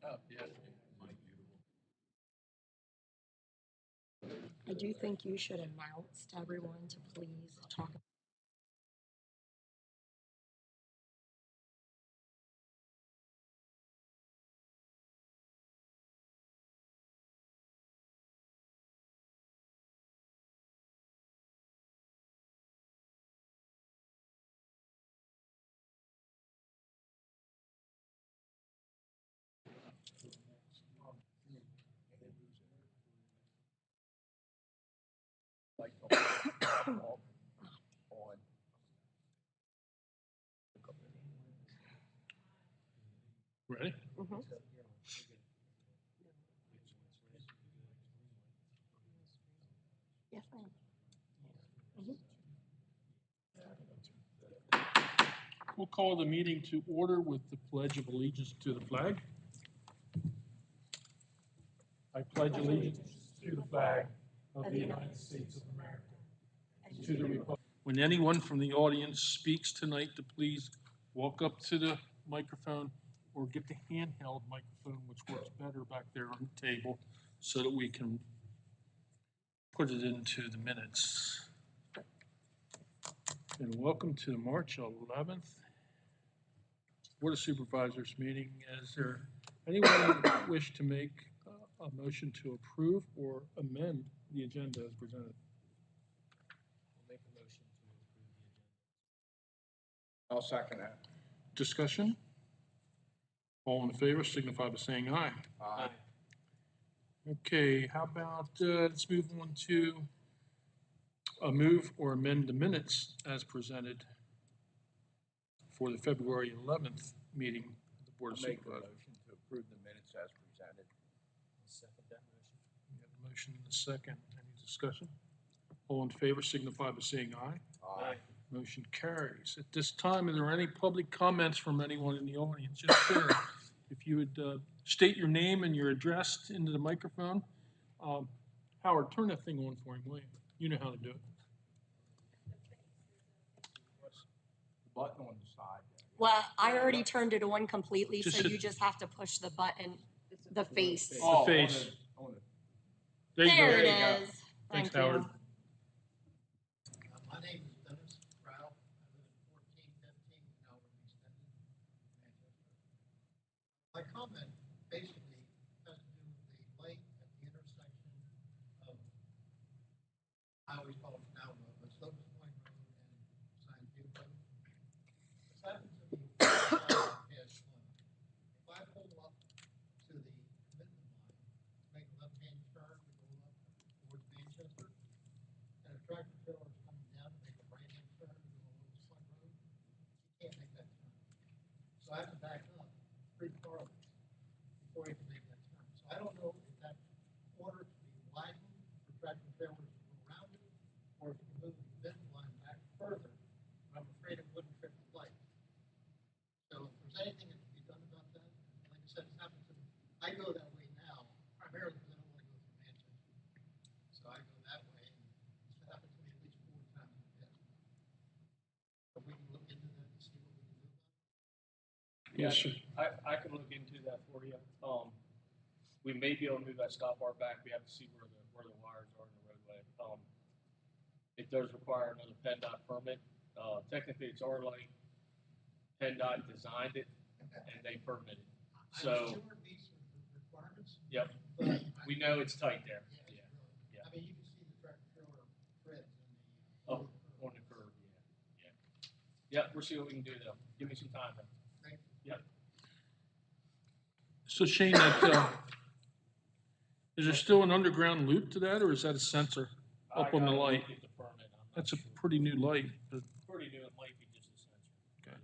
Oh, yeah. I do think you should announce to everyone to please talk. Ready? Yes, ma'am. We'll call the meeting to order with the Pledge of Allegiance to the flag. I pledge allegiance to the flag of the United States of America and to the republic. When anyone from the audience speaks tonight, to please walk up to the microphone or get the handheld microphone, which works better back there on the table, so that we can put it into the minutes. And welcome to the March 11th Board of Supervisors meeting. Is there anyone who wish to make a motion to approve or amend the agenda as presented? I'll make a motion to approve the agenda. I'll second that. Discussion? All in favor signify by saying aye. Aye. Okay, how about, let's move on to move or amend the minutes as presented for the February 11th meeting of the Board of I'll make a Supervisors. motion to approve the minutes as presented. I'll second that motion. We have a motion and a second. Any discussion? All in favor signify by saying aye. Aye. Motion carries. At this time, are there any public comments from anyone in the audience? Yes, sir. If you would state your name and your address into the microphone. Howard, turn that thing on for him, will you? You know how to do it. The button on the side there. Well, I already turned it on completely, Just so hit- you just have to push the button, the face. The face. On the, There you go. There it you go. is. Thanks, Thank you. Howard. My name is Dennis Sprout. I live at 1415 Howard Extended, Manchester. My comment basically has to do with the light at the intersection of, I always call it now, Slopes Point Road and Scientific Road. This happened to me past one. If I pull up to the commitment line, make a left-hand turn to go up towards Manchester, and a tractor trailer is coming down to make a right-hand turn to go over Slug Road, you can't make that turn. So I have to back up pretty far before you can make that turn. So I don't know if that order to be widened for tractor trailers to go around it, or if you can move the commitment line back further, but I'm afraid it wouldn't trip the light. So if there's anything that can be done about that, like I said, it's happened to me. I go that way now, primarily because I don't want to go through Manchester. So I go that way, and it's happened to me at least 4 times in the past. So we can look into that and see what we can do about it. Yes, sir. I can look into that for you. We may be able to move that stop bar back. We have to see where the wires are in the roadway. It does require another PennDOT permit. Technically, it's our light. PennDOT designed it and they permitted. I'm So, sure it meets the requirements, yep, but we know it's tight there. yeah, Yeah, it's yeah. I mean, you can see the tractor trailer treads in the. Oh, on the curve, yeah. Yep, we'll see what we can do though. Give me some time though. Thank you. Yep. So Shane, is there still an underground loop to that, or is that a sensor up on the light? Get the permit. I'm not That's a sure. pretty new light. But Pretty new. It might be just a sensor. Okay.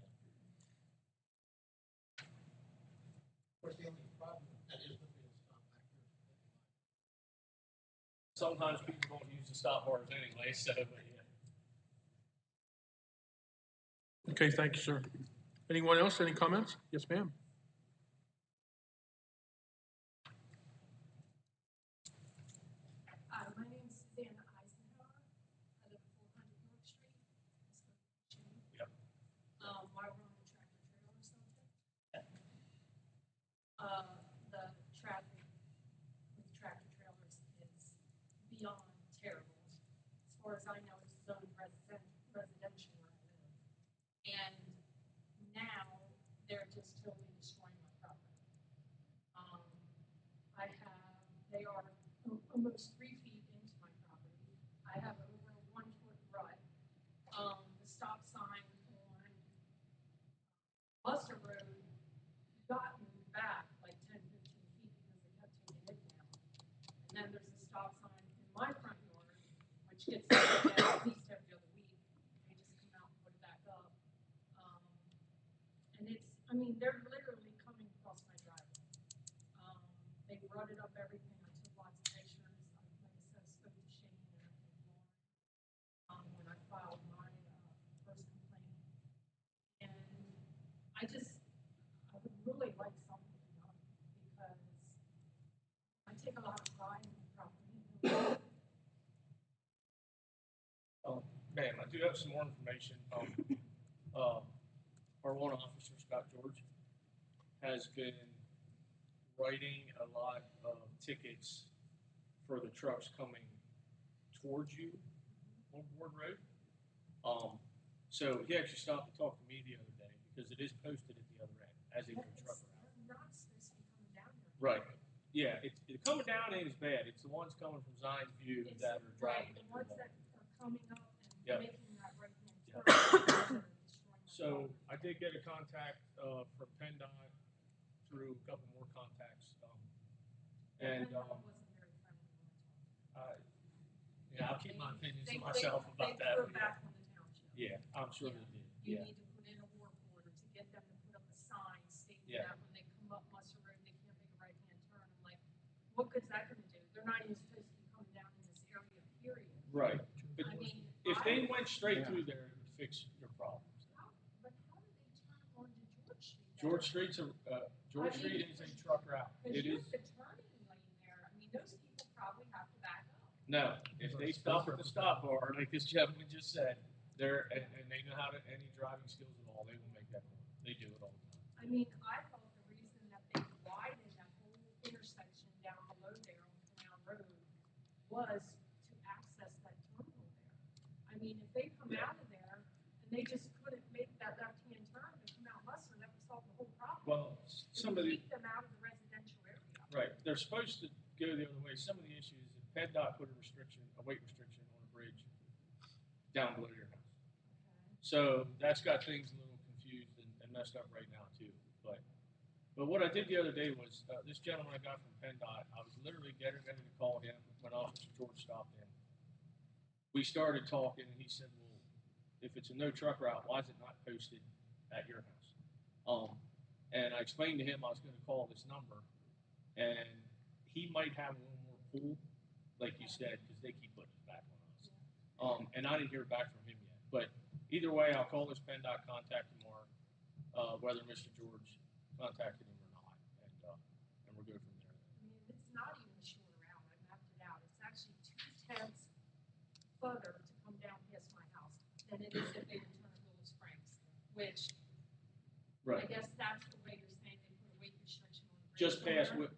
Of course, the only problem with that is that we'll stop back here. Sometimes people don't use the stop bars anyway, so but yeah. Okay, thank you, sir. Anyone else? Any comments? Yes, ma'am. My name is Susanna Eisenhower. I live at 400 North Street. Yep. Why we're on the tractor trailer or something. The I know, it's zoned residential where I live. And now they're just totally destroying my property. They are almost 3 feet into my property. I have over a 1 foot rut. The stop sign on Buster Road got moved back like 10, 15 feet because they kept taking it down. And then there's a stop sign in my front yard, which gets taken down at least every other week. They just come out and put it back up. And they're literally coming across my driveway. They rutted up everything. I took lots of pictures. Like I said, spoke to Shane and I think Lauren when I filed my first complaint. And I would really like something to be done because I take a lot of pride in the property. Ma'am, I do have some more information. Our one officer, Scott George, has been writing a lot of tickets for the trucks coming towards you on Ward Road. So he actually stopped to talk to me the other day because it is posted at the other end as a truck route. They're not supposed to be coming down here. Right. Yeah, it's coming down ain't as bad. It's the ones coming from Zion's View that are driving. Right, the ones that are coming up and Yep. making that right hand Yep. turn. So I did get a contact from PennDOT through a couple more contacts. And wasn't very friendly when I talked. yeah, I'll keep my opinions to They- myself they- about they that. threw it back on the township. Yeah, I'm sure Yeah. they did. You Yeah. need to put in a work order to get them to put up a sign stating Yeah. that when they come up Musser Road, they can't make a right-hand turn. I'm like, what good's that gonna do? They're not even supposed to be coming down in this area, period. Right. But I mean, if they went straight through there, it would fix your problems. But how do they turn onto George Street? then? George Street's George Street is a truck route. Cause It you is. have the turning lane there. I mean, those people probably have to back up. No, if they stop at the stop bar, like this gentleman just said, and they know how to, any driving skills at all, they will make that work. They do it all the time. I mean, I thought the reason that they widened that whole intersection down below there on Canal Road was to access that terminal there. I mean, if they come out of there and they just couldn't make that left-hand turn to come out Musser, that would solve the whole problem. Well, It some would of the, keep them out of the residential area. right, they're supposed to go the other way. Some of the issues is PennDOT put a weight restriction on a bridge down below your house. Okay. So that's got things a little confused and messed up right now too. But what I did the other day was, this gentleman I got from PennDOT, I was literally getting ready to call him when Officer George stopped in. We started talking and he said, well, if it's a no truck route, why is it not posted at your house? And I explained to him I was gonna call this number and he might have a little more pull, like you said, because they keep putting it back on us. And I didn't hear back from him yet. But either way, I'll call this PennDOT contact tomorrow, whether Mr. George contacted him or not, and we'll go from there. I mean, it's not even a short route. I mapped it out. It's actually 2/10 further to come down past my house than it is if they return to Willow Springs, which I guess that's the way you're saying they put a weight restriction on the bridge. Just past somewhere.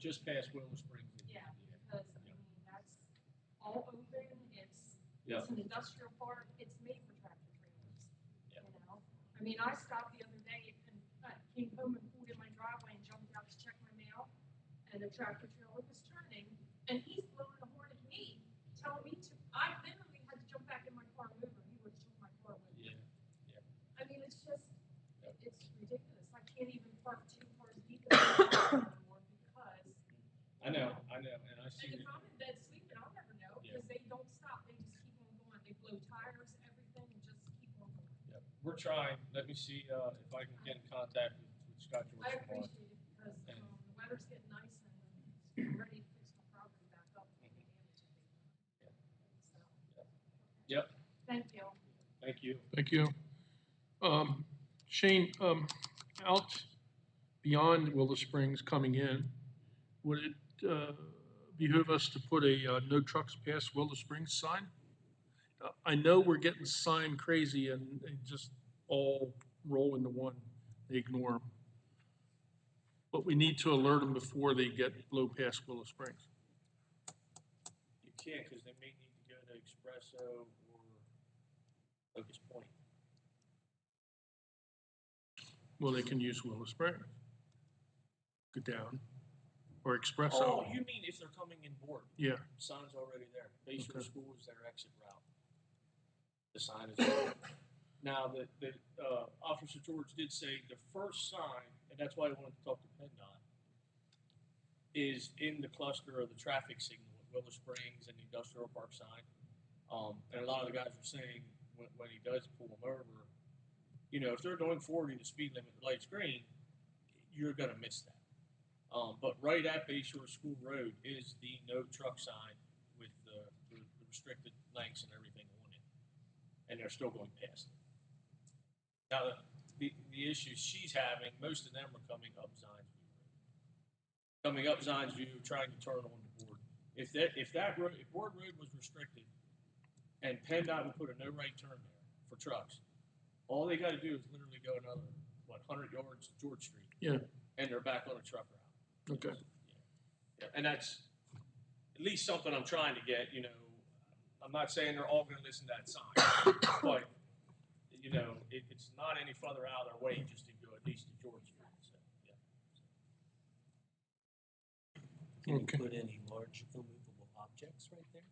Willow Springs. Yeah, because I mean, that's all open. It's Yeah. an industrial park. It's made for tractor trailers. Yeah. You know, I mean, I stopped the other day and came home and pulled in my driveway and jumped out to check my mail, and the tractor trailer was turning, and he's blowing the horn at me, telling me to. I literally had to jump back in my car and move, or he would have took my car with me. Yeah. I mean, it's just, it's ridiculous. I can't even park 2 cars deep in my car anymore because. I know, and I see And it. if I'm in bed sleeping, I'll never know because they don't stop. They just keep on going. They blow tires, everything, and just keep on going. Yeah. We're trying. Let me see if I can get in contact with Scott George I tomorrow. appreciate it because the weather's getting nice and I'm ready to fix my property back up for the damage that they've done. So, Yep. thank you. Thank you. Thank you. Shane, out beyond Willow Springs coming in, would it behoove us to put a no trucks past Willow Springs sign? I know we're getting sign crazy and they just all roll into one, they ignore them. But we need to alert them before they blow past Willow Springs. You can't because they may need to go to Espresso or Locust Point. Well, they can use Willow Springs. Go down, or Expresso. Oh, you mean if they're coming in board? Yeah, Sign's already there. Bay Shore Okay. School is their exit route. The sign is there. Now, Officer George did say the first sign, and that's why I wanted to talk to PennDOT, is in the cluster of the traffic signal at Willow Springs and the industrial park sign. And a lot of the guys were saying when he does pull them over, you know, if they're doing 40, the speed limit, the light's green, you're gonna miss that. But right at Bay Shore School Road is the no truck sign with the restricted lengths and everything on it, and they're still going past it. Now, the issue she's having, most of them are coming up Zions View Road. Coming up Zions View, trying to turn on the board. If Board Road was restricted, and PennDOT would put a no right turn there for trucks, all they got to do is literally go another 100 yards to George Street. Yeah. And they're back on a truck route. okay. Yeah, and that's at least something I'm trying to get. You know, I'm not saying they're all going to listen to that sign, but you know, it's not any further out of their way just to go at least to George Street. So, yeah. Can you Okay. put any large immovable objects right there?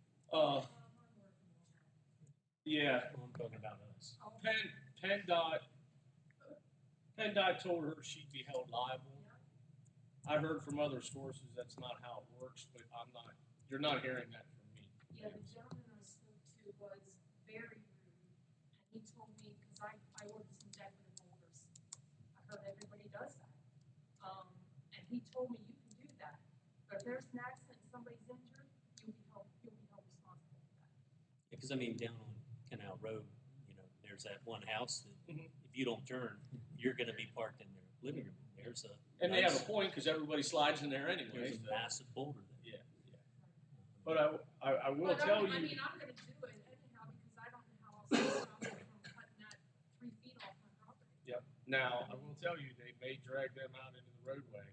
Yeah. Well, I'm talking about us. PennDOT told her she'd be held liable. I heard from other sources that's not how it works, but you're not hearing that from me. Yeah, the gentleman I spoke to was very rude, and he told me, because I ordered some decorative holders. I heard everybody does that. And he told me you can do that, but if there's an accident and somebody's injured, you'll be held responsible for that. Because I mean, down on Canal Road, you know, there's that one house that Mhm. if you don't turn, you're going to be parked in their living room. There's a And they have nice- a point because everybody slides in there anyway. There's a So. massive boulder there. Yeah. But I will But tell I you. mean, I'm gonna do it anyhow, because I don't know how else to stop it from cutting that 3 feet off my property. Yep. Now, I will tell you, they may drag them out into the roadway.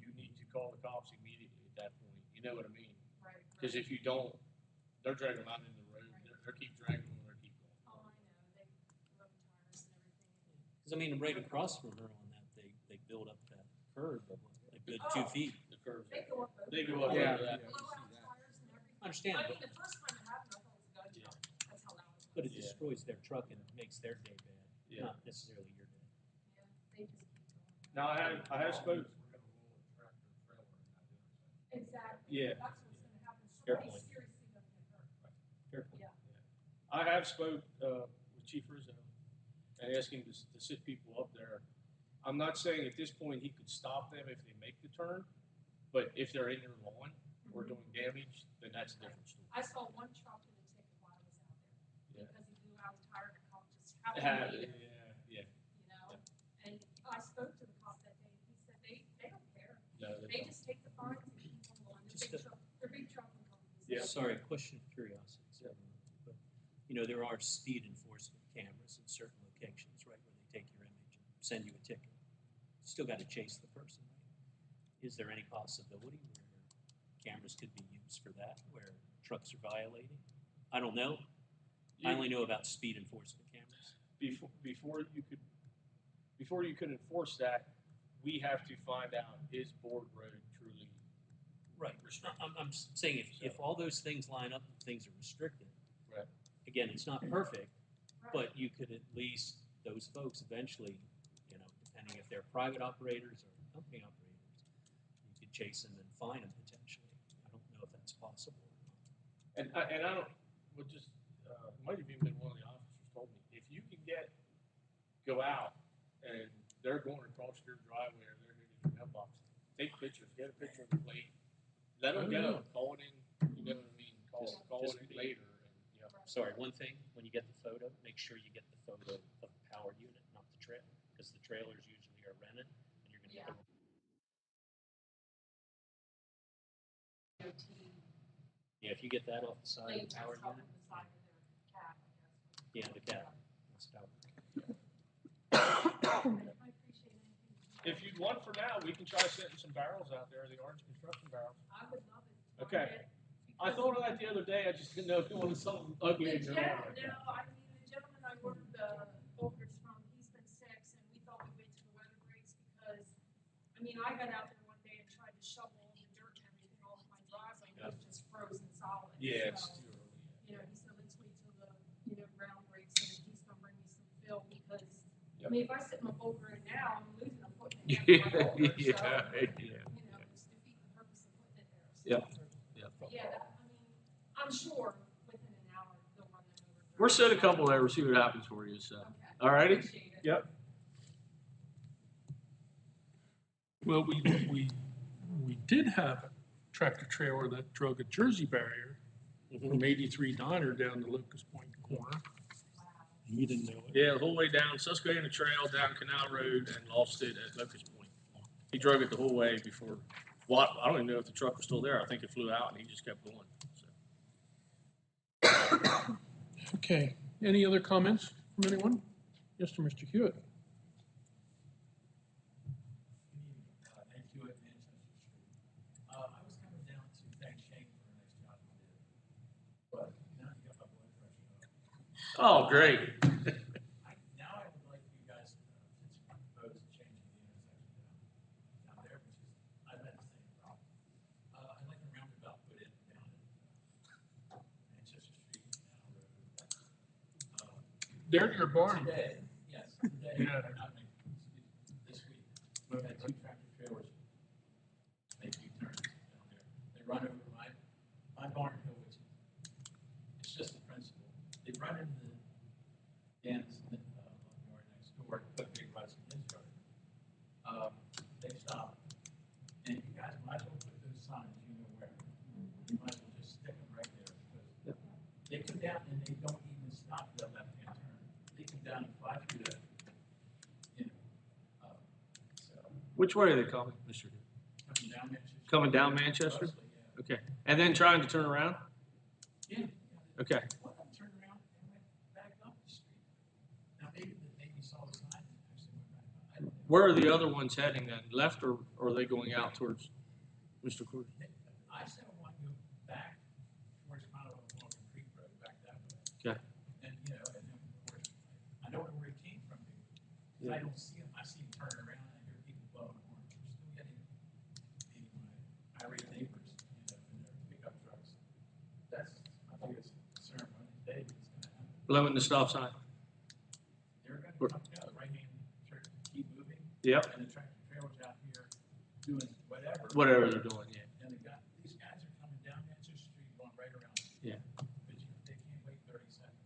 You need to call the cops immediately at that point. You know what I mean? Right. Because if you don't, they're dragging them out into the road. They're keep dragging them. They're keep going. Oh, I know, they rub tires and everything. Because I mean, right across from her on that, they built up that curb of a good 2 Oh. feet. The curves. They go up. They go up Yeah. over that. Blow out tires and everything. I understand, I but, mean, the first time it happened, I thought it was a gun Yeah. job. That's how loud it was. but it Yeah. destroys their truck and makes their day bad, Yeah. not necessarily your day. Yeah, they just keep going. Now, I have spoke. Exactly. Yeah. That's what's gonna happen. Fair Somebody's point. seriously gonna get hurt. Fair point. Yeah. I have spoke with Chief Rizzo and asked him to sit people up there. I'm not saying at this point he could stop them if they make the turn, but if they're in your lawn or doing damage, then that's a different story. I saw one truck in a ticket while I was out there, Yeah. because he blew out a tire and the cop just happened to be there, Yeah. you know? And I spoke to the cop that day, and he said they don't care. No, They just take the fines and keep on going. Just They're big trucking companies. Yeah. Sorry, question of curiosity. But, you know, there are speed enforcement cameras in certain locations, right, where they take your image and send you a ticket. Still got to chase the person, right? Is there any possibility where cameras could be used for that, where trucks are violating? I don't know. I only know about speed enforcement cameras. Before you could enforce that, we have to find out is Board Road truly Right. restricted. I'm saying if all those things line up and things are restricted, Right. again, it's not perfect, Right. but you could at least, those folks eventually, you know, depending if they're private operators or company operators, you could chase them and fine them potentially. I don't know if that's possible or not. And I don't, well, just, might have even been one of the officers told me, if you can go out and they're going across your driveway or they're in your mailbox, take pictures, get a picture of the plate, let them go, call it in, you know what I mean, call Just it in later, and, you know. Sorry, one thing, when you get the photo, make sure you get the photo of the power unit, not the trailer, because the trailers usually are rented, and you're gonna get the DOT yeah, if you get that off the side of lane the power that's up unit, on the side of their cab, I guess. yeah, the cab, that's about. I appreciate anything. If you'd want for now, we can try setting some barrels out there, the orange construction barrels. I would love it. Okay. I thought of that the other day, I just didn't know if you wanted something ugly in your lawn. No, I mean, the I ordered the ogres from, he's been 6, and we thought we'd wait till the weather breaks because, I mean, I got out there one day and tried to shovel all the dirt and everything off my driveway, and it was just frozen solid. Yeah, it's So, too early. you know, he said, let's wait till the, ground breaks, and he's gonna bring me some fill, because, I mean, if I sit my over it now, I'm losing a foot and a half of my over, so, it's defeating the purpose of putting it there, so. Yep. But yeah, that, I mean, I'm sure within an hour they'll run that over. We're set a couple there, we'll see what happens for you, so. Okay. All righty? Appreciate it. Yep. Well, we did have a tractor trailer that drug a Jersey barrier from 83 Donner down the Locust Point corner. You didn't know it? Yeah, the whole way down Susquehanna Trail, down Canal Road, and lost it at Locust Point. He drove it the whole way before, well, I don't even know if the truck was still there. I think it flew out and he just kept going. So. Okay, any other comments from anyone? Yes, to Mr. Hewitt. Thank you at Manchester Street. I was coming down to thank Shane for a nice job he did, but now you got my blood pressure up. Oh, great. Now I would like you guys to propose changing the intersection down there, which is, I've had the same problem. I'd like a roundabout put in down at Manchester Street, Canal Road. There to your barn. Today, yes, today, Yeah. or not me, this week, we had 2 tractor trailers make U-turns down there. They run over my barn hill, which is, it's just the principle. They run into the Dan's yard next door, put big ruts in his yard. They stop. And you guys might as well put those signs, you know where. You might as well just stick them right there, because they come down and they don't even stop the left-hand turn. They come down and fly through that, so, Which way are they coming, Mr. Hewitt? coming down Manchester. Coming down Manchester? Mostly, yeah. Okay. And then trying to turn around? Yeah. Okay. One of them turned around and went back up the street. Now, maybe you saw the sign and actually went back up. I don't know. Where are the other ones heading then? Left or are they going out towards Mr. Cruz? I said I want to go back towards Colorado Walking Creek Road, back that way. Okay. And, and then, of course, I don't know where it came from, because I don't see them. I see them turn around and I hear people blowing horns. We're still getting my irate neighbors, in their pickup trucks. That's my biggest concern one of these days is going to happen. Blowing the stop sign? They're going to come down the right-hand turn, keep moving. Yep. And the tractor trailer's out here doing whatever. Whatever they're doing, yeah. And these guys are coming down Manchester Street, going right around. Yeah. But they can't wait 30 seconds.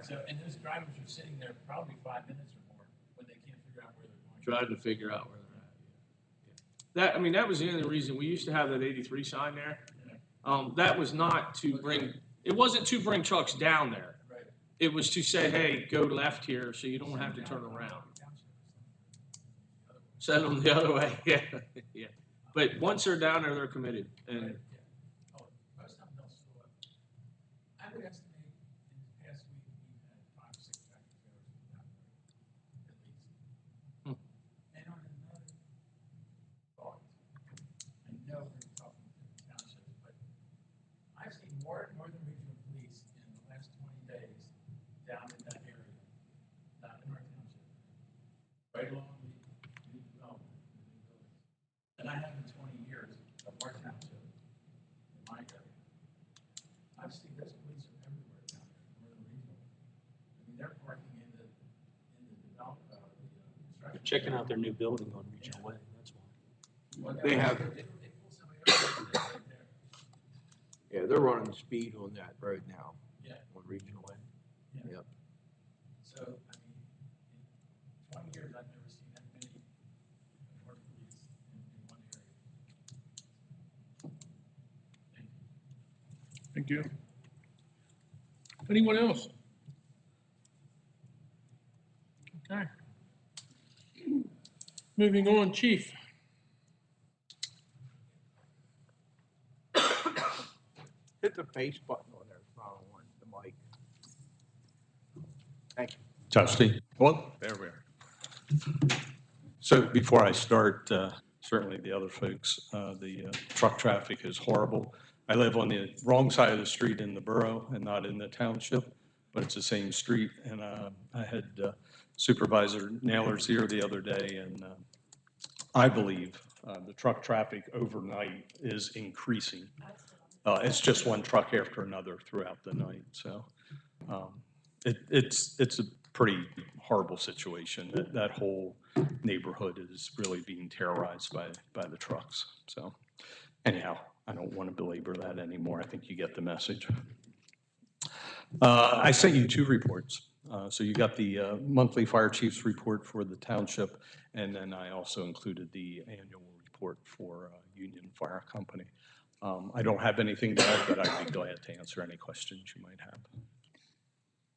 So, and those drivers are sitting there probably 5 minutes or more when they can't figure out where they're going. Trying to figure out where they're at. That, I mean, that was the only reason we used to have that 83 sign there. That was not to bring, it wasn't to bring trucks down there. Right. It was to say, hey, go left here so you don't have to turn around. Send them the other way, yeah, yeah. But once they're down there, they're committed. And Oh, most of them don't slow up. I would estimate in the past week, we've had 5 or 6 tractor trailers down there, at least. And on another thought, I know we're talking to the township, but I've seen more Northern Regional Police in the last 20 days down in that area, not in our township, right along the new development, the new buildings. And I have in 20 years of our township in my area. I've seen those police are everywhere down there, Northern Regional. I mean, they're parking in the development, construction. Checking out their new building on Regional Way, that's why. They have- They pull somebody over right there. Yeah, they're running speed on that road now, Yeah. on Regional Way. Yeah. Yep. So, I mean, in 20 years, I've never seen that many more police in one area. Thank you. Thank you. Anyone else? Okay. Moving on, Chief. Hit the face button on there, it's not on the mic. Thank you. Testing. Well, there we are. So before I start, certainly the other folks, the truck traffic is horrible. I live on the wrong side of the street in the borough and not in the township. but it's the same street. And I had Supervisor Naylor's here the other day, and I believe the truck traffic overnight is increasing. It's just one truck after another throughout the night, so it's a pretty horrible situation. That whole neighborhood is really being terrorized by the trucks. So anyhow, I don't want to belabor that anymore. I think you get the message. I sent you 2 reports. So you got the monthly fire chief's report for the township, and then I also included the annual report for Union Fire Company. I don't have anything to add, but I'd be glad to answer any questions you might have.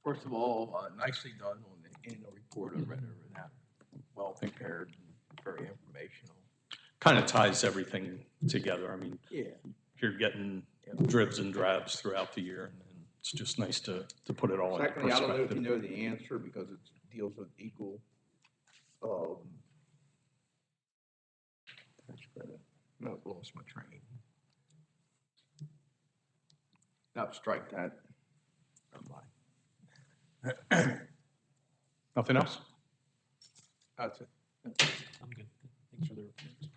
First of all, nicely done on the annual report. I read over that. Well prepared, very informational. Kind of ties everything together. I mean, Yeah. you're getting dribs and drabs throughout the year, and it's just nice to put it all into Secondly, I don't know if you perspective. know the answer because it deals with equal, no, lost my train. No, strike that. Never mind. Nothing else? That's it. I'm good. Thanks for the reports.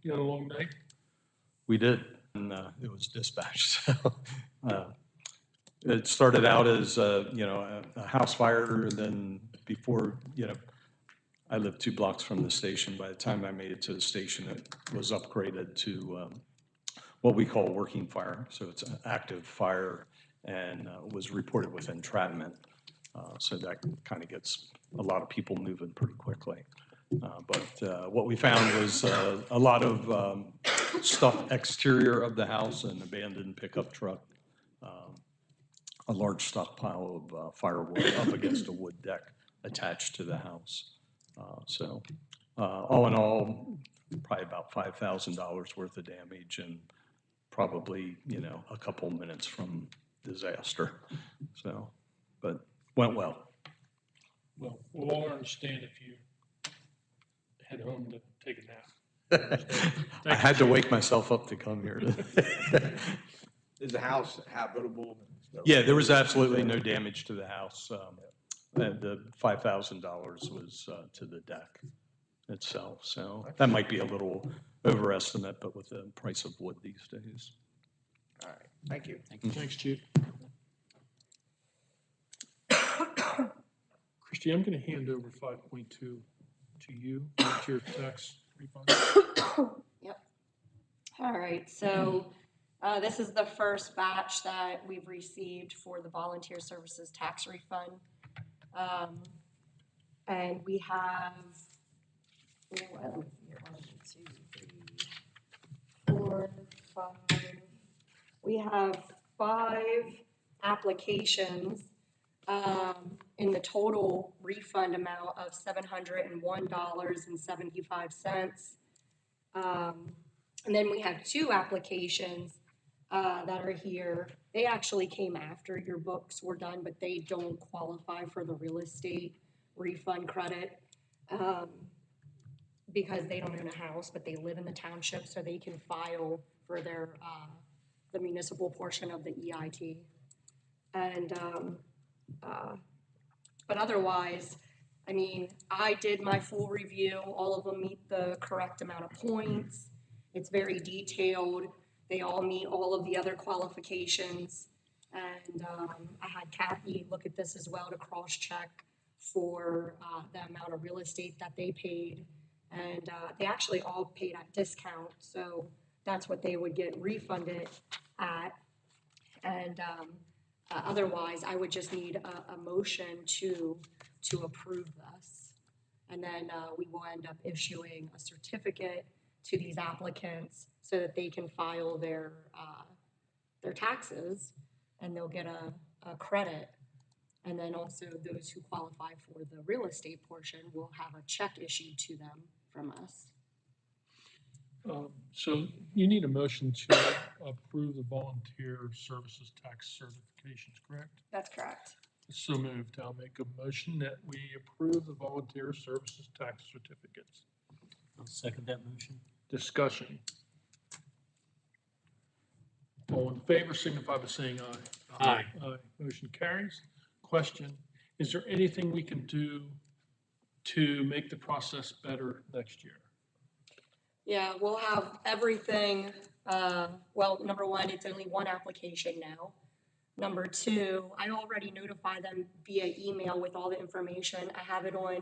You had a long day? We did, and it was dispatched. So, it started out as, a house fire, and then before, I lived 2 blocks from the station. By the time I made it to the station, it was upgraded to what we call working fire. So it's an active fire and was reported with entrapment. So that kind of gets a lot of people moving pretty quickly. But what we found was a lot of stuff exterior of the house, an abandoned pickup truck, a large stockpile of firewood up against a wood deck attached to the house. So all in all, probably about $5,000 worth of damage and probably, a couple minutes from disaster. So, but went well. Well, we'll all understand if you head home to take a nap. I had to wake myself up to come here. Is the house habitable? Yeah, there was absolutely no damage to the house. And the $5,000 was to the deck itself. So that might be a little overestimate, but with the price of wood these days. All right, thank you. Thanks, Chief. Christie, I'm going to hand over 5.2 to you, volunteer tax refund. Yep. All right, so this is the first batch that we've received for the volunteer services tax refund. And we have, let me see here, 1, 2, 3, 4, 5. We have 5 applications in the total refund amount of $701.75. And then we have 2 applications that are here. They actually came after your books were done, but they don't qualify for the real estate refund credit because they don't own a house, but they live in the township, so they can file for their the municipal portion of the EIT. And but otherwise, I mean, I did my full review. All of them meet the correct amount of points. It's very detailed. They all meet all of the other qualifications. And I had Kathy look at this as well to cross-check for the amount of real estate that they paid. And they actually all paid at discount, so that's what they would get refunded at. And otherwise, I would just need a motion to approve this. And then we will end up issuing a certificate to these applicants so that they can file their taxes and they'll get a credit. And then also those who qualify for the real estate portion will have a check issued to them from us. So you need a motion to approve the volunteer services tax certifications, correct? That's correct. So moved. I'll make a motion that we approve the volunteer services tax certificates. I'll second that motion. Discussion. All in favor signify by saying aye. Aye. Aye. Motion carries. question, is there anything we can do to make the process better next year? Yeah, we'll have everything, well, number one, it's only one application now. Number two, I already notify them via email with all the information. I have it on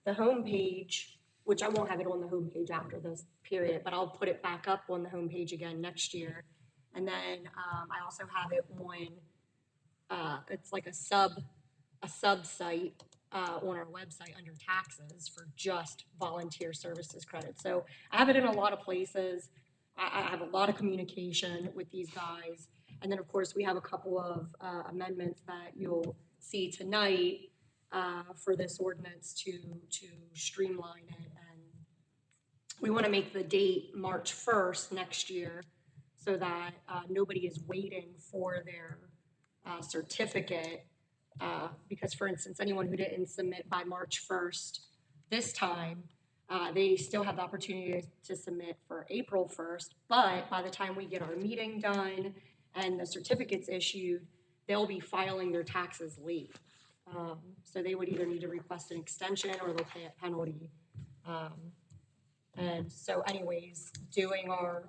the homepage, which I won't have it on the homepage after this period, but I'll put it back up on the homepage again next year. And then, I also have it on, it's like a sub-site on our website under taxes for just volunteer services credit. So I have it in a lot of places. I have a lot of communication with these guys. And then, of course, we have a couple of amendments that you'll see tonight for this ordinance to streamline it. And we want to make the date March 1st next year so that nobody is waiting for their certificate. Because, for instance, anyone who didn't submit by March 1st this time, they still have the opportunity to submit for April 1st. But by the time we get our meeting done and the certificates issued, they'll be filing their taxes late. So they would either need to request an extension or they'll pay a penalty. And so anyways, doing our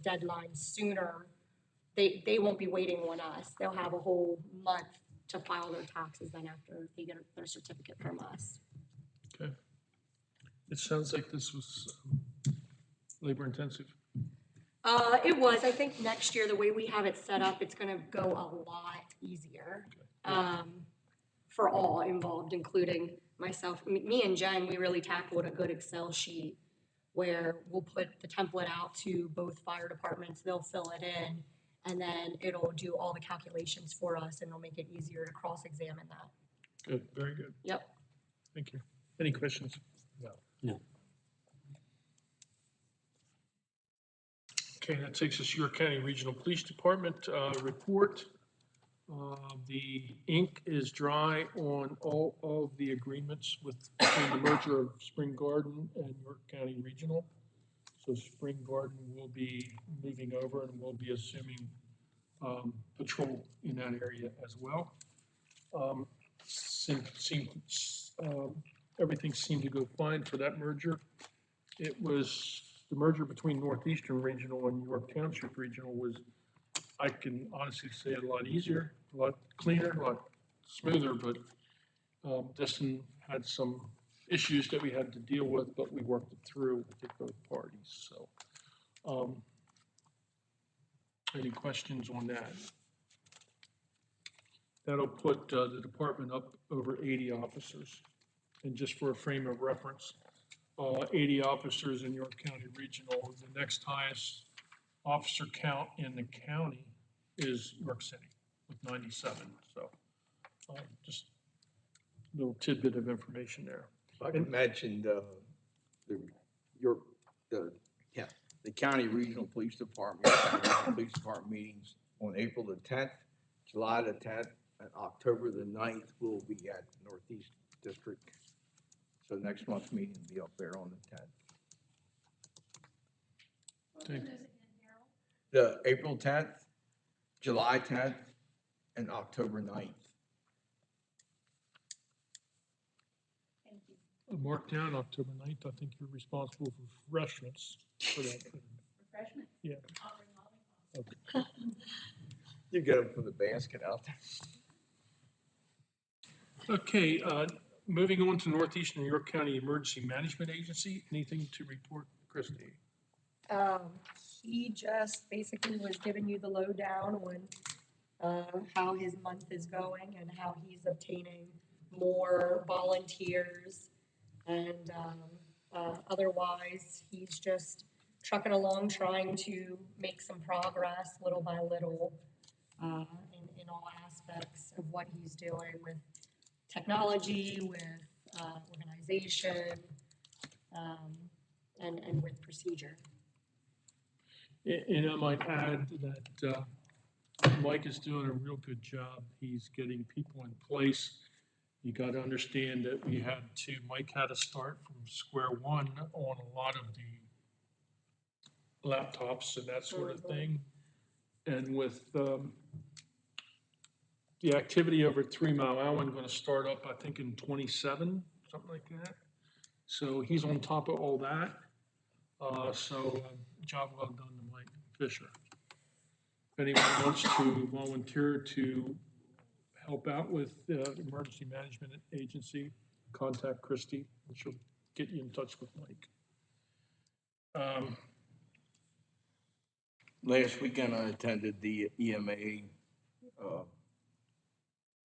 deadline sooner, they won't be waiting on us. They'll have a whole month to file their taxes then after they get their certificate from us. Okay. It sounds like this was labor intensive. It was. I think next year, the way we have it set up, it's gonna go a lot easier for all involved, including myself. Me and Jen, we really tackled a good Excel sheet where we'll put the template out to both fire departments, they'll fill it in, and then it'll do all the calculations for us and it'll make it easier to cross-examine that. Good, very good. Yep. Thank you. Any questions? No. Okay, that takes us to your County Regional Police Department report. The ink is dry on all of the agreements between the merger of Spring Garden and York County Regional. So Spring Garden will be moving over and will be assuming patrol in that area as well. Everything seemed to go fine for that merger. It was, the merger between Northeastern Regional and York Township Regional was, I can honestly say, a lot easier, a lot cleaner, a lot smoother, but Destin had some issues that we had to deal with, but we worked it through with both parties. So, any questions on that? That'll put the department up over 80 officers. And just for a frame of reference, 80 officers in York County Regional, the next highest officer count in the county is York City with 97. So just a little tidbit of information there. I can mention the county regional police department, police department meetings on April the 10th, July the 10th, and October the 9th will be at Northeast District. So next month's meeting will be up there on the 10th. What is it again, Harold? The April 10th, July 10th, and October 9th. Thank you. Mark down October 9th. I think you're responsible for refreshments for that. Refreshment? Yeah. I'll bring lollipops. Okay. You get them from the basket out there. Okay, moving on to Northeastern New York County Emergency Management Agency. Anything to report, Christie? He just basically was giving you the lowdown on how his month is going and how he's obtaining more volunteers. And otherwise, he's just trucking along, trying to make some progress little by little in all aspects of what he's doing with technology, with organization, and with procedure. And I might add that Mike is doing a real good job. He's getting people in place. You got to understand that Mike had to start from square one on a lot of the laptops and that sort of thing. And with the activity over at 3 Mile Island going to start up, I think, in 27, something like that. So he's on top of all that. Job well done to Mike Fisher. If anyone wants to volunteer to help out with the Emergency Management Agency, contact Christy, and she'll get you in touch with Mike. Last weekend, I attended the EMA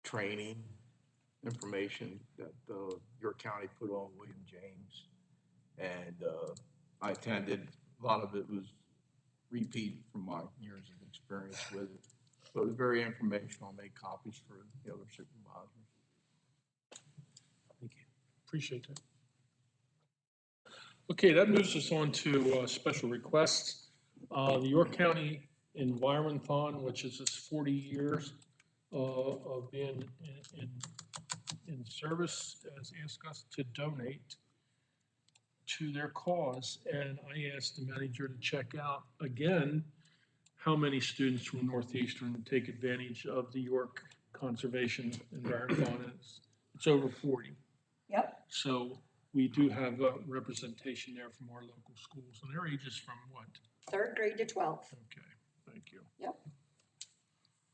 training information that your county put on William James. And I attended, a lot of it was repeat from my years of experience with it. But it was very informational. I made copies for the other supervisors. Thank you. Appreciate that. Okay, that moves us on to special requests. The York County Environmenthon, which is its 40 years of being in service, has asked us to donate to their cause. And I asked the manager to check out again how many students from Northeastern take advantage of the York Conservation Environmenthon. It's over 40. Yep. So we do have a representation there from our local schools, and their ages from what? 3rd grade to 12th. Okay, thank you. Yep.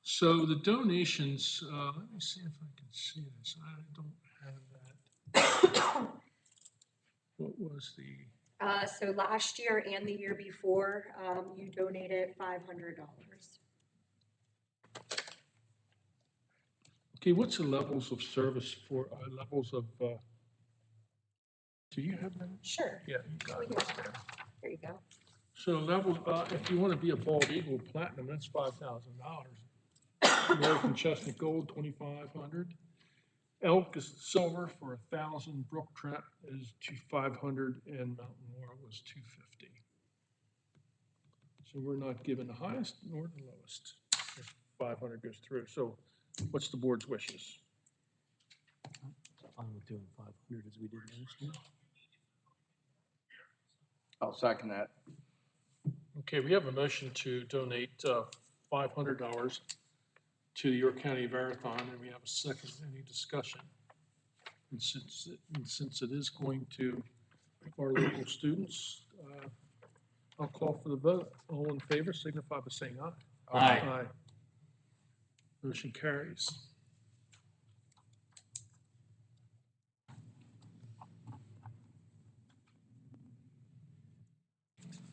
So the donations, let me see if I can see this. I don't have that. What was the? So last year and the year before, you donated $500. Okay, what's the levels of service for, levels of, do you have that? Sure. Yeah, you got it there. There you go. So level, if you want to be a bald eagle platinum, that's $5,000. American chestnut gold, 2,500. Elk is silver for 1,000. Brook trout is 500, and mountain laurel was 250. So we're not giving the highest nor the lowest if 500 goes through. So what's the board's wishes? Fine with doing 500 as we did last year. I'll second that. Okay, we have a motion to donate $500 to the York County Marathon, and we have a second. Any discussion? And since it is going to our local students, I'll call for the vote. All in favor signify by saying aye. Aye. Aye. Motion carries.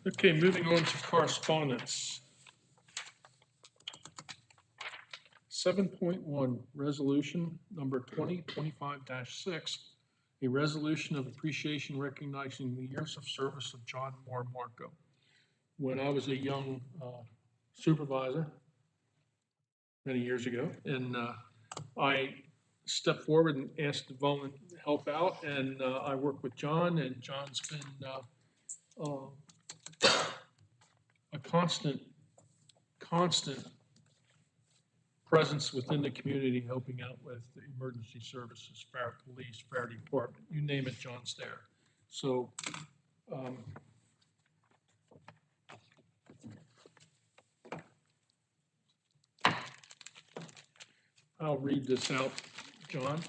Okay, moving on to correspondence. 7.1, resolution number 2025-6, a resolution of appreciation recognizing the years of service of John Moore Marco. When I was a young supervisor many years ago, and I stepped forward and asked to help out, and I worked with John, and John's been a constant presence within the community, helping out with the emergency services, fire police, fire department, you name it, John's there. So I'll read this out, John.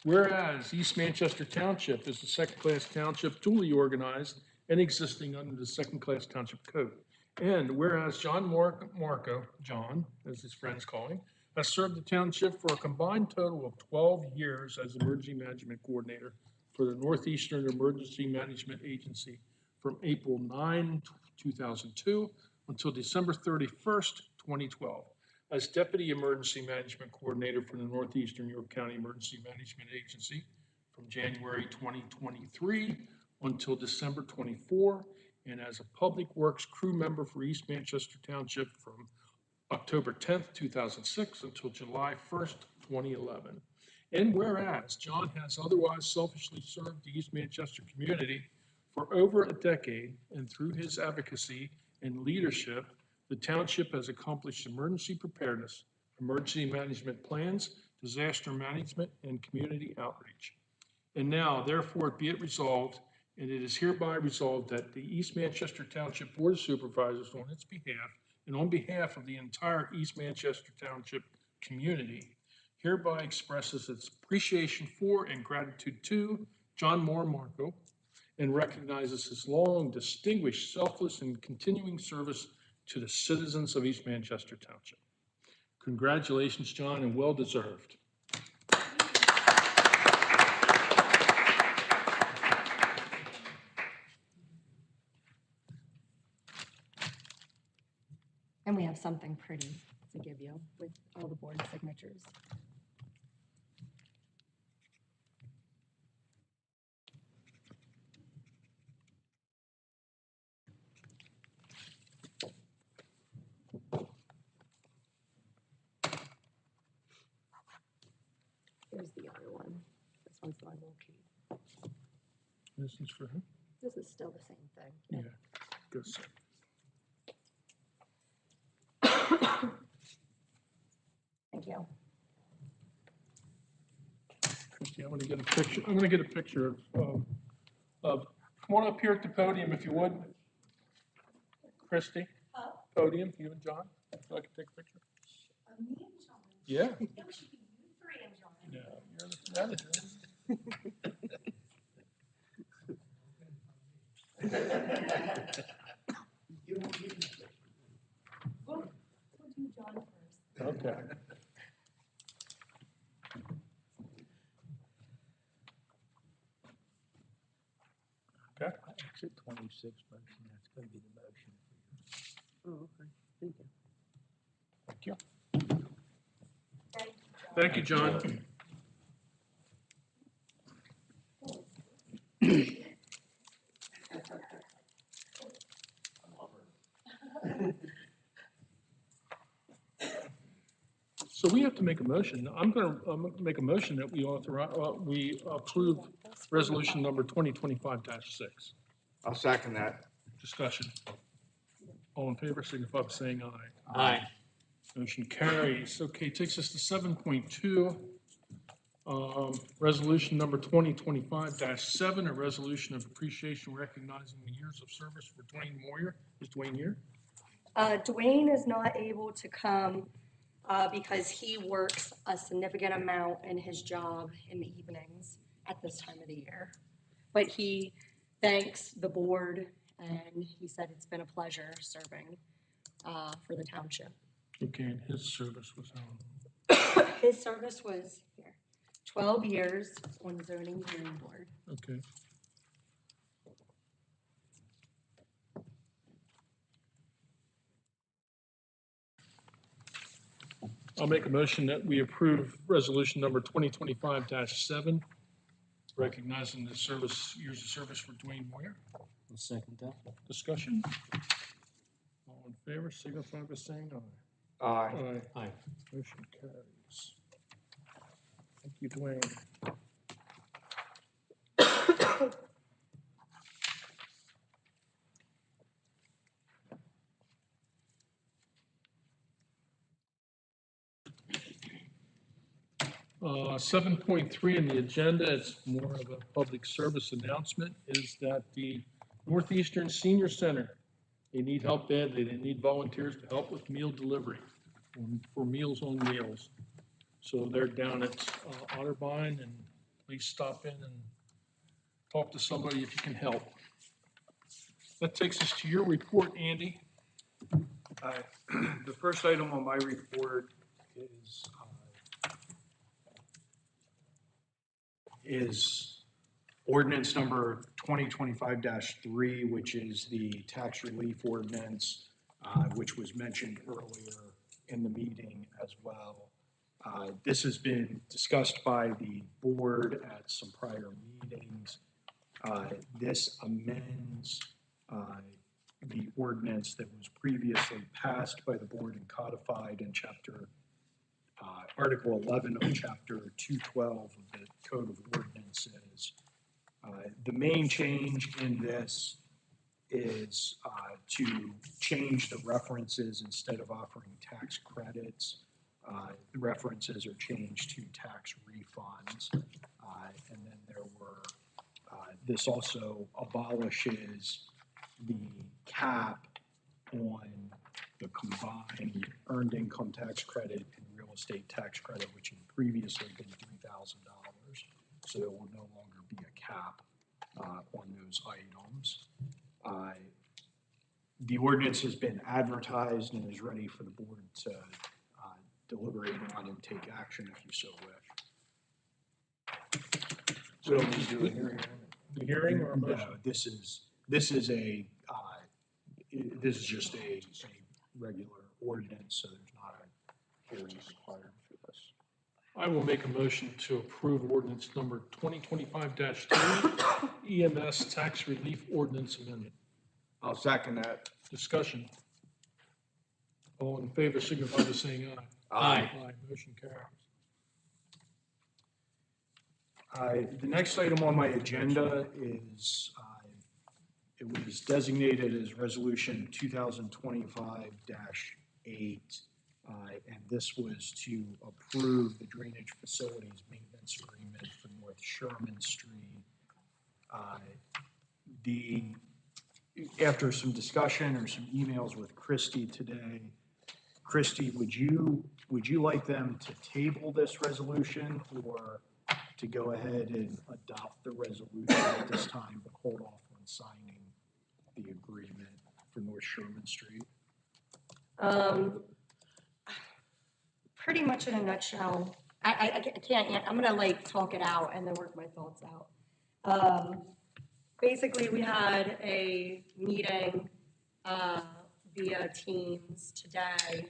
Whereas East Manchester Township is a second-class township duly organized and existing under the second-class township code. And whereas John Marco, John, as his friends call him, has served the township for a combined total of 12 years as Emergency Management Coordinator for the Northeastern Emergency Management Agency from April 9, 2002 until December 31st, 2012. As Deputy Emergency Management Coordinator for the Northeastern York County Emergency Management Agency from January 2023 until December 24, and as a Public Works crew member for East Manchester Township from October 10th, 2006 until July 1st, 2011. And whereas John has otherwise selfishly served the East Manchester community for over a decade, and through his advocacy and leadership, the township has accomplished emergency preparedness, emergency management plans, disaster management, and community outreach. And now, therefore, be it resolved, and it is hereby resolved that the East Manchester Township Board of Supervisors, on its behalf and on behalf of the entire East Manchester Township community, hereby expresses its appreciation for and gratitude to John Moore Marco and recognizes his long, distinguished, selfless, and continuing service to the citizens of East Manchester Township. Congratulations, John, and well-deserved. And we have something pretty to give you with all the board signatures. Here's the other one. This one's the one we'll keep. This is for him? This is still the same thing. Yeah, good. Thank you. Christie, I'm gonna get a picture, I'm gonna get a picture of, come on up here at the podium if you would. Christie, podium, you and John, so I can take a picture. Me and John. Yeah. It should be you three and John. Yeah, you're the manager. We'll do John first. Okay. Okay, Exit 26, motion, that's gonna be the motion. Oh, okay, thank you. thank you. Thank you, John. Thank you, John. So we have to make a motion. I'm gonna make a motion that we we approve resolution number 2025-6. I'll second that. Discussion. All in favor, signify by saying aye. Aye. Motion carries. Okay, takes us to 7.2. Resolution number 2025-7, a resolution of appreciation recognizing the years of service for Dwayne Moyer. Is Dwayne here? Dwayne is not able to come because he works a significant amount in his job in the evenings at this time of the year. But he thanks the board and he said it's been a pleasure serving for the township. Okay, and his service was on. His service was here, 12 years on the zoning hearing board. Okay. I'll make a motion that we approve resolution number 2025-7, recognizing the years of service for Dwayne Moyer. I'll second that. Discussion? All in favor, signify by saying aye. Aye. Aye. Motion carries. Thank you, Dwayne. Uh, 7.3 in the agenda, it's more of a public service announcement, is that the Northeastern Senior Center, they need help badly. They need volunteers to help with meal delivery for Meals on Wheels. So they're down at Otterbein, and please stop in and talk to somebody if you can help. That takes us to your report, Andy. The first item on my report is ordinance number 2025-3, which is the tax relief ordinance, which was mentioned earlier in the meeting as well. This has been discussed by the board at some prior meetings. This amends the ordinance that was previously passed by the board and codified in Article 11 of Chapter 212 of the Code of Ordinances. The main change in this is to change the references. Instead of offering tax credits, the references are changed to tax refunds. And then this also abolishes the cap on the combined earned income tax credit and real estate tax credit, which had previously been $3,000. So there will no longer be a cap on those items. The ordinance has been advertised and is ready for the board to deliberate on and take action if you so wish. So we need to do a hearing on it. The hearing or a motion? No, this is just a regular ordinance, so there's not a hearing required for this. I will make a motion to approve ordinance number 2025-3, EMS Tax Relief Ordinance Amendment. I'll second that. Discussion. All in favor signify by saying aye. Aye. Aye, motion carries. The next item on my agenda is, it was designated as Resolution 2025-8, and this was to approve the drainage facilities maintenance agreement for North Sherman Street. After some discussion or some emails with Christie today, Christie, would you like them to table this resolution or to go ahead and adopt the resolution at this time, but hold off on signing the agreement for North Sherman Street? Pretty much in a nutshell, I can't, I'm gonna like talk it out and then work my thoughts out. Basically, we had a meeting, via Teams today,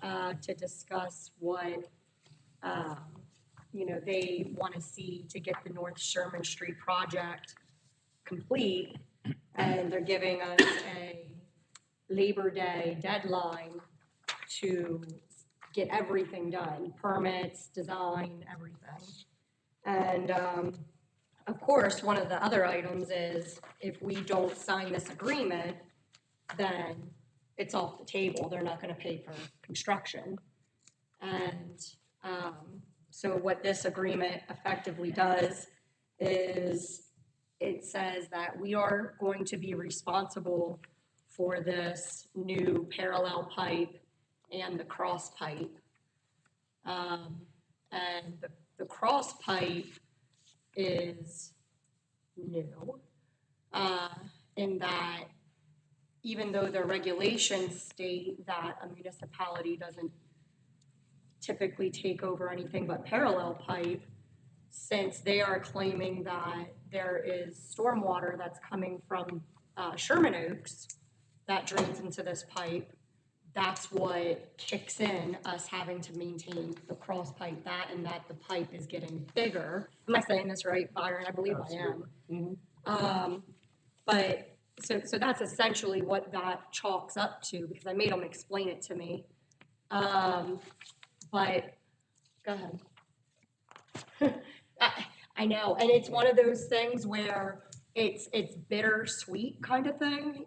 to discuss what, they want to see to get the North Sherman Street project complete. And they're giving us a Labor Day deadline to get everything done, permits, design, everything. And, of course, one of the other items is if we don't sign this agreement, then it's off the table. They're not gonna pay for construction. And, so what this agreement effectively does is it says that we are going to be responsible for this new parallel pipe and the cross pipe. And the cross pipe is new, in that even though the regulations state that a municipality doesn't typically take over anything but parallel pipe, since they are claiming that there is stormwater that's coming from Sherman Oaks that drains into this pipe, that's what kicks in us having to maintain the cross pipe, that and that the pipe is getting bigger. Am I saying this right, Byron? I believe I am. But so that's essentially what that chalks up to, because I made them explain it to me. But go ahead. I know, and it's one of those things where it's bittersweet kind of thing.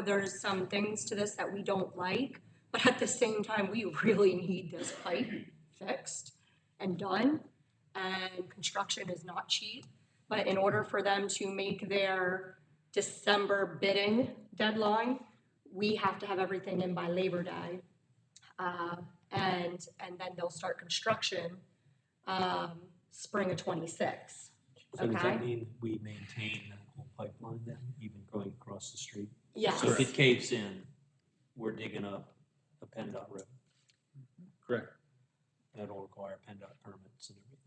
There's some things to this that we don't like, but at the same time, we really need this pipe fixed and done. And construction is not cheap, but in order for them to make their December bidding deadline, we have to have everything in by Labor Day. And then they'll start construction, spring of '26. So does Okay? that mean we maintain that whole pipeline then, even going across the street? Yes. So if it caves in, we're digging up a PennDOT road. Correct. That'll require PennDOT permits and everything.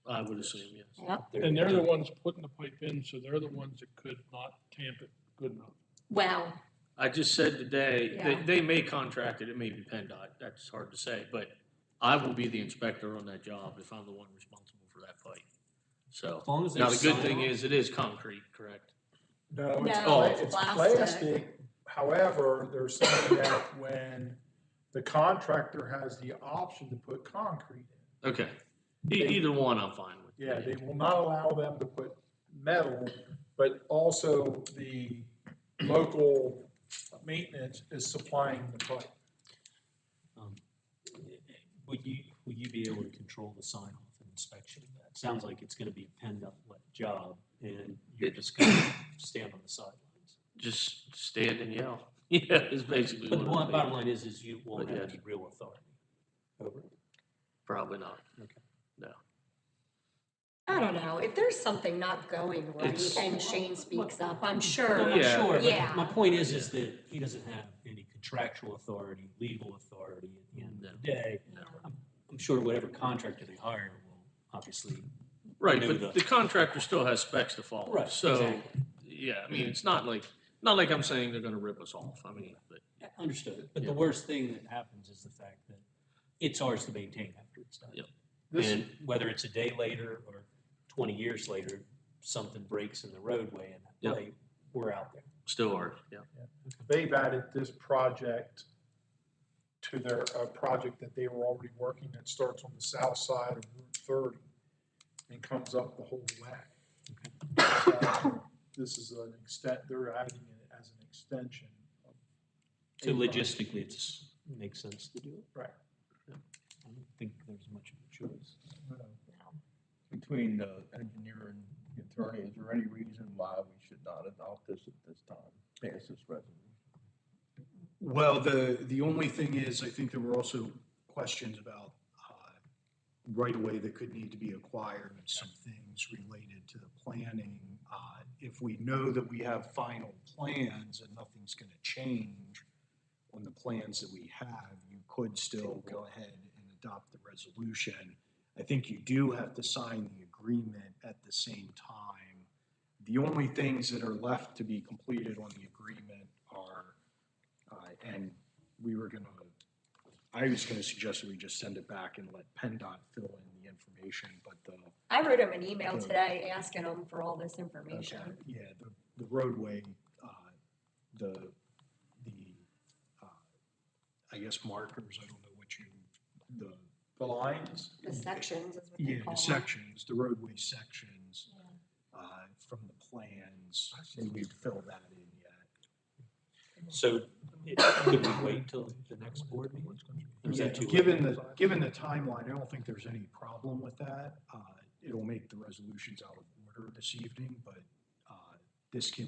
I would assume, yes. Yep. And they're the ones putting the pipe in, so they're the ones that could not tamp it good enough. Well, I just said today, Yeah. they may contract it may be PennDOT, that's hard to say, but I will be the inspector on that job if I'm the one responsible for that pipe. So, As long as now there's the good sign thing off. is, it is concrete, correct? No, No, it's it's plastic. However, there's something that when the contractor has the option to put concrete in. Okay, either one I'm fine with. Yeah, they will not allow them to put metal, but also the local maintenance is supplying the pipe. Would you be able to control the sign off and inspection of that? Sounds like it's gonna be a PennDOT-led job and you're just gonna stand on the sidelines. Just stand and yell. Yeah, is basically But the what it bottom is. line is you won't But have yes. any real authority over it. Probably not. I don't know, if there's something not going right It's- and Shane speaks up, I'm No, sure. I'm Yeah. sure, Yeah. but my point is that he doesn't have any contractual authority, legal authority at the end of the day. I'm sure whatever contractor they hire will obviously. Right, renew but the contractor still has specs to follow. Right, So, exactly. yeah, I mean, it's not like I'm saying they're gonna rip us off. I mean, but Understood, but the Yeah. worst thing that happens is the fact that it's ours to maintain after it's done. Yep. And whether it's a day later or 20 years later, something breaks in the roadway and that Yep. way, we're out there. still ours, yeah. They've added this project to their, project that they were already working that starts on the south side of Route 30 and comes up the whole way. So this is an they're adding it as an extension. of So a logistically, it makes sense to do it. Right. I don't think there's much of a choice. Between the engineer and the attorney, is there any reason why we should not adopt this at this time, pass this resolution? Well, the only thing is, I think there were also questions about right away that could need to be acquired, some things related to the planning. If we know that we have final plans and nothing's gonna change on the plans that we have, you could still go ahead and adopt the resolution. I think you do have to sign the agreement at the same time. The only things that are left to be completed on the agreement are, and we were gonna, I was gonna suggest that we just send it back and let PennDOT fill in the information, but I wrote him an email today asking him for all this information. yeah, the roadway, the, I guess markers, I don't know what the lines? The sections is what they Yeah, call the them. sections, the roadway sections, from the plans, we've filled that in yet. So could we wait till the next board meeting? Or is that too late? Given the timeline, I don't think there's any problem with that. It'll make the resolutions out of order this evening, but, this can